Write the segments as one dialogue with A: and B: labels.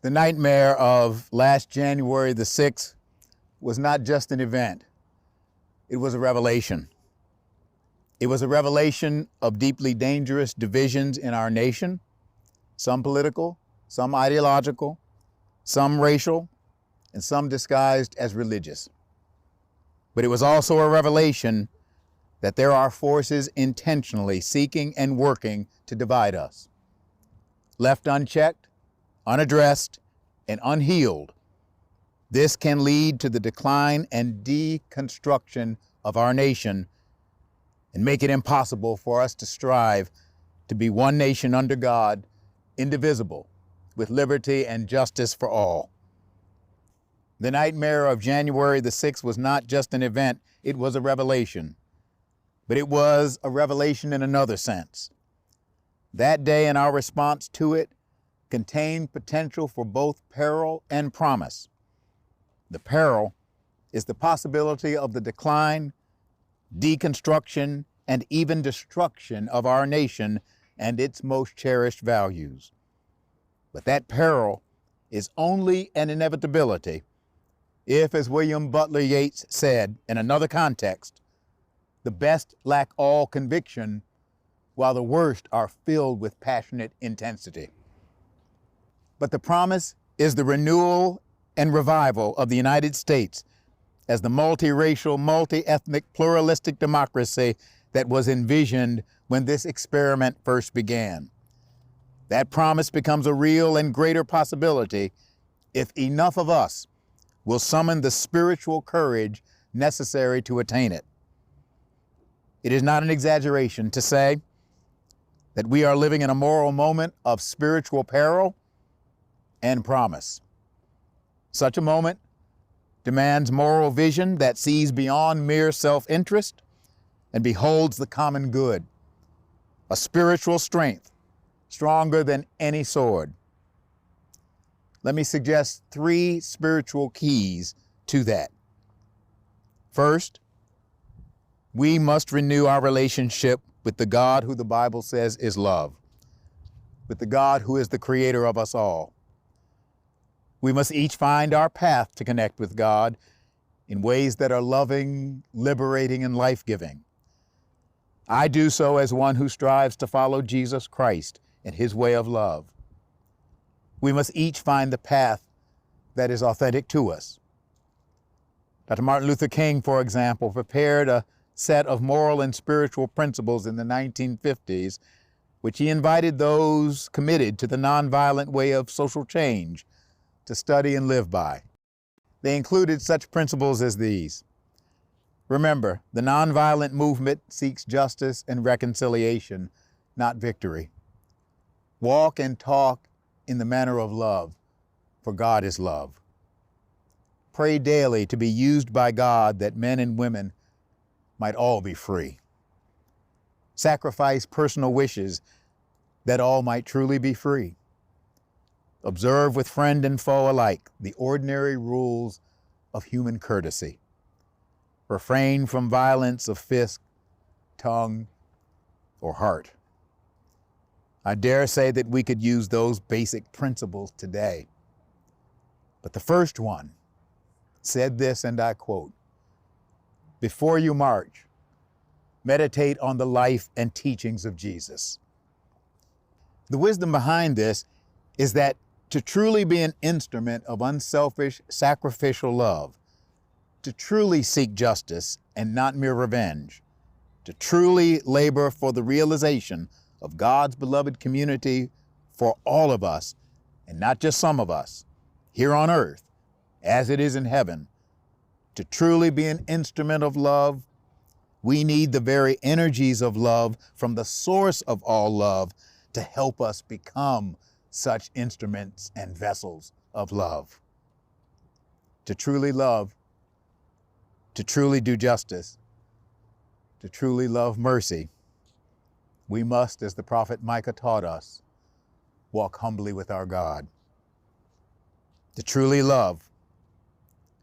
A: The nightmare of last January the 6th was not just an event, it was a revelation. It was a revelation of deeply dangerous divisions in our nation, some political, some ideological, some racial, and some disguised as religious. But it was also a revelation that there are forces intentionally seeking and working to divide us. Left unchecked, unaddressed, and unhealed, this can lead to the decline and deconstruction of our nation and make it impossible for us to strive to be one nation under God, indivisible, with liberty and justice for all. The nightmare of January the 6th was not just an event, it was a revelation. But it was a revelation in another sense. That day and our response to it contained potential for both peril and promise. The peril is the possibility of the decline, deconstruction, and even destruction of our nation and its most cherished values. But that peril is only an inevitability if, as William Butler Yeats said in another context, the best lack all conviction, while the worst are filled with passionate intensity. But the promise is the renewal and revival of the United States as the multiracial, multi-ethnic, pluralistic democracy that was envisioned when this experiment first began. That promise becomes a real and greater possibility if enough of us will summon the spiritual courage necessary to attain it. It is not an exaggeration to say that we are living in a moral moment of spiritual peril and promise. Such a moment demands moral vision that sees beyond mere self-interest and beholds the common good, a spiritual strength stronger than any sword. Let me suggest 3 spiritual keys to that. First, we must renew our relationship with the God who the Bible says is love, with the God who is the creator of us all. We must each find our path to connect with God in ways that are loving, liberating, and life-giving. I do so as one who strives to follow Jesus Christ and his way of love. We must each find the path that is authentic to us. Dr. Martin Luther King, for example, prepared a set of moral and spiritual principles in the 1950s, which he invited those committed to the nonviolent way of social change to study and live by. They included such principles as these. Remember, the nonviolent movement seeks justice and reconciliation, not victory. Walk and talk in the manner of love, for God is love. Pray daily to be used by God that men and women might all be free. Sacrifice personal wishes that all might truly be free. Observe with friend and foe alike the ordinary rules of human courtesy. Refrain from violence of fist, tongue, or heart. I dare say that we could use those basic principles today. But the first one said this, and I quote, "Before you march, meditate on the life and teachings of Jesus." The wisdom behind this is that to truly be an instrument of unselfish, sacrificial love, to truly seek justice and not mere revenge, to truly labor for the realization of God's beloved community for all of us, and not just some of us, here on earth, as it is in heaven, to truly be an instrument of love, we need the very energies of love from the source of all love to help us become such instruments and vessels of love. To truly love, to truly do justice, to truly love mercy, we must, as the prophet Micah taught us, walk humbly with our God. To truly love,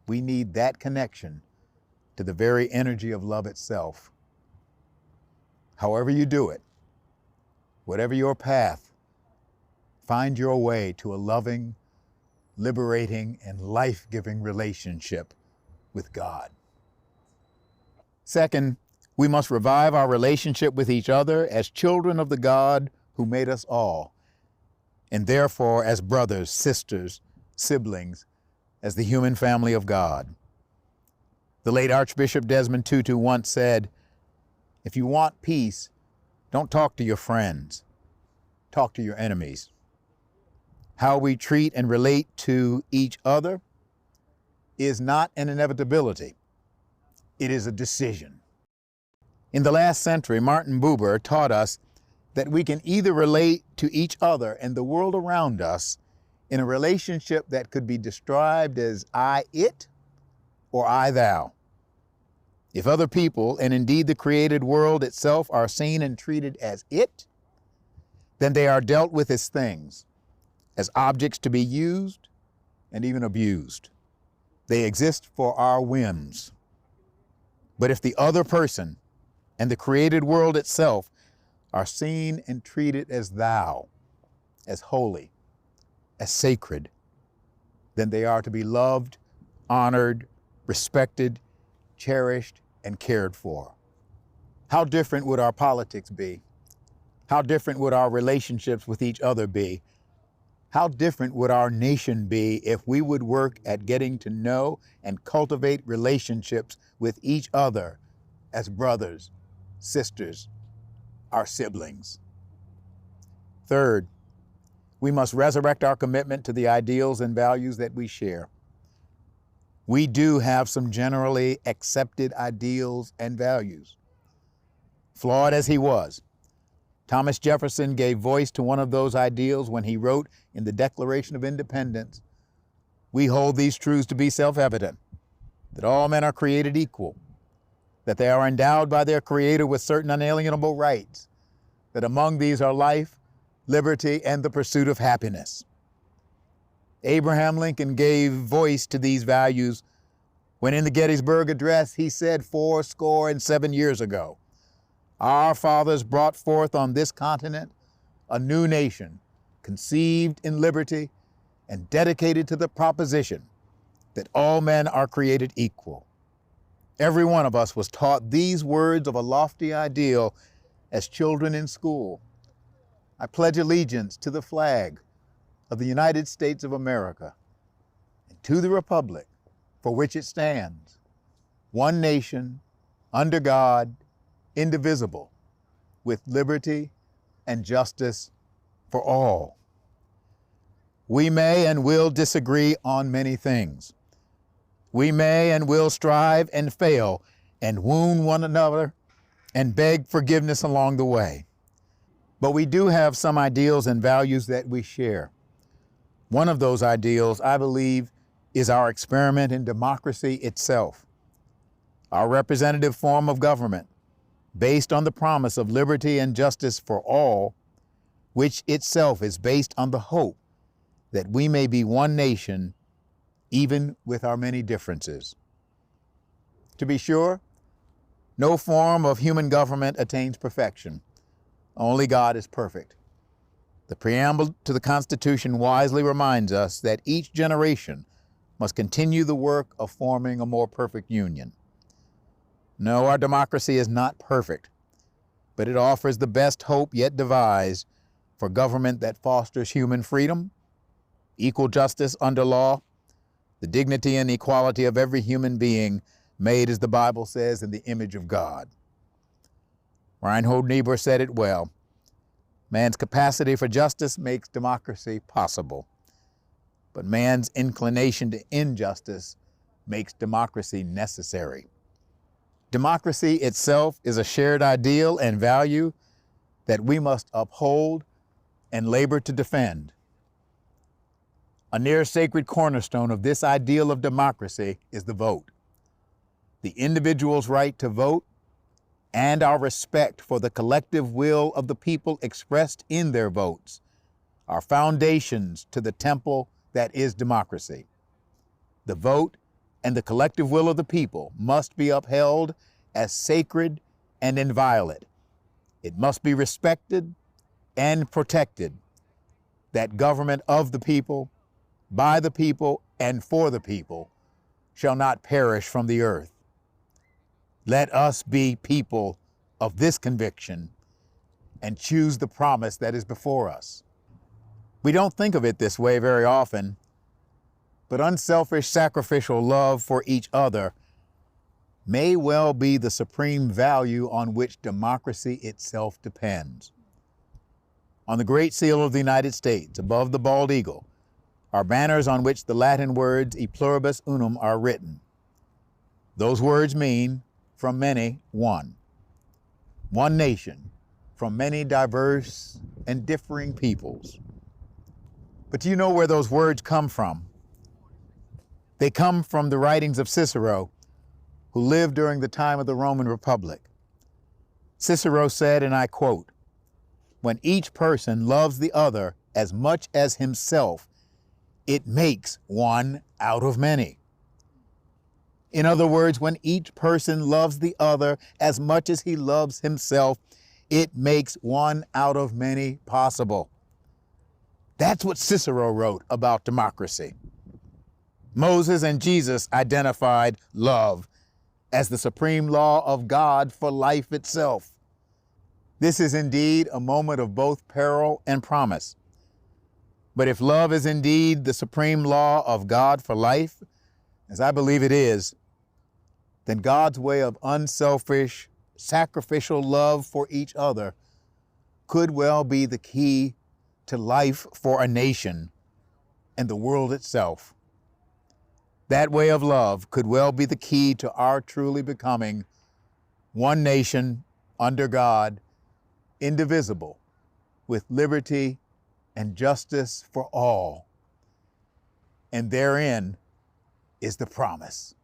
A: we need that connection to the very energy of love itself. However you do it, whatever your path, find your way to a loving, liberating, and life-giving relationship with God. Second, we must revive our relationship with each other as children of the God who made us all, and therefore as brothers, sisters, siblings, as the human family of God. The late Archbishop Desmond Tutu once said, "If you want peace, don't talk to your friends, talk to your enemies." How we treat and relate to each other is not an inevitability. It is a decision. In the last century, Martin Buber taught us that we can either relate to each other and the world around us in a relationship that could be described as I-it or I-thou. If other people, and indeed the created world itself, are seen and treated as it, then they are dealt with as things, as objects to be used and even abused. They exist for our whims. But if the other person and the created world itself are seen and treated as thou, as holy, as sacred, then they are to be loved, honored, respected, cherished, and cared for. How different would our politics be? How different would our relationships with each other be? How different would our nation be if we would work at getting to know and cultivate relationships with each other as brothers, sisters, our siblings? Third, we must resurrect our commitment to the ideals and values that we share. We do have some generally accepted ideals and values. Flawed as he was, Thomas Jefferson gave voice to one of those ideals when he wrote in the Declaration of Independence, "We hold these truths to be self-evident, that all men are created equal, that they are endowed by their Creator with certain unalienable rights, that among these are life, liberty, and the pursuit of happiness." Abraham Lincoln gave voice to these values when in the Gettysburg Address he said 77 years ago, "Our fathers brought forth on this continent a new nation, conceived in liberty and dedicated to the proposition that all men are created equal." Every one of us was taught these words of a lofty ideal as children in school. I pledge allegiance to the flag of the United States of America and to the republic for which it stands, one nation, under God, indivisible, with liberty and justice for all. We may and will disagree on many things. We may and will strive and fail and wound one another and beg forgiveness along the way. But we do have some ideals and values that we share. One of those ideals, I believe, is our experiment in democracy itself, our representative form of government, based on the promise of liberty and justice for all, which itself is based on the hope that we may be one nation, even with our many differences. To be sure, no form of human government attains perfection. Only God is perfect. The preamble to the Constitution wisely reminds us that each generation must continue the work of forming a more perfect union. No, our democracy is not perfect, but it offers the best hope yet devised for government that fosters human freedom, equal justice under law, the dignity and equality of every human being made, as the Bible says, in the image of God. Reinhold Niebuhr said it well, "Man's capacity for justice makes democracy possible, but man's inclination to injustice makes democracy necessary." Democracy itself is a shared ideal and value that we must uphold and labor to defend. A near sacred cornerstone of this ideal of democracy is the vote. The individual's right to vote and our respect for the collective will of the people expressed in their votes are foundations to the temple that is democracy. The vote and the collective will of the people must be upheld as sacred and inviolate. It must be respected and protected, that government of the people by the people and for the people, shall not perish from the earth. Let us be people of this conviction and choose the promise that is before us. We don't think of it this way very often, but unselfish sacrificial love for each other may well be the supreme value on which democracy itself depends. On the Great Seal of the United States, above the bald eagle, are banners on which the Latin words e pluribus unum are written. Those words mean, from many, one. One nation, from many diverse and differing peoples. But do you know where those words come from? They come from the writings of Cicero, who lived during the time of the Roman Republic. Cicero said, and I quote, "When each person loves the other as much as himself, it makes one out of many." In other words, when each person loves the other as much as he loves himself, it makes one out of many possible. That's what Cicero wrote about democracy. Moses and Jesus identified love as the supreme law of God for life itself. This is indeed a moment of both peril and promise. But if love is indeed the supreme law of God for life, as I believe it is, then God's way of unselfish, sacrificial love for each other could well be the key to life for a nation and the world itself. That way of love could well be the key to our truly becoming one nation under God, indivisible, with liberty and justice for all. And therein is the promise.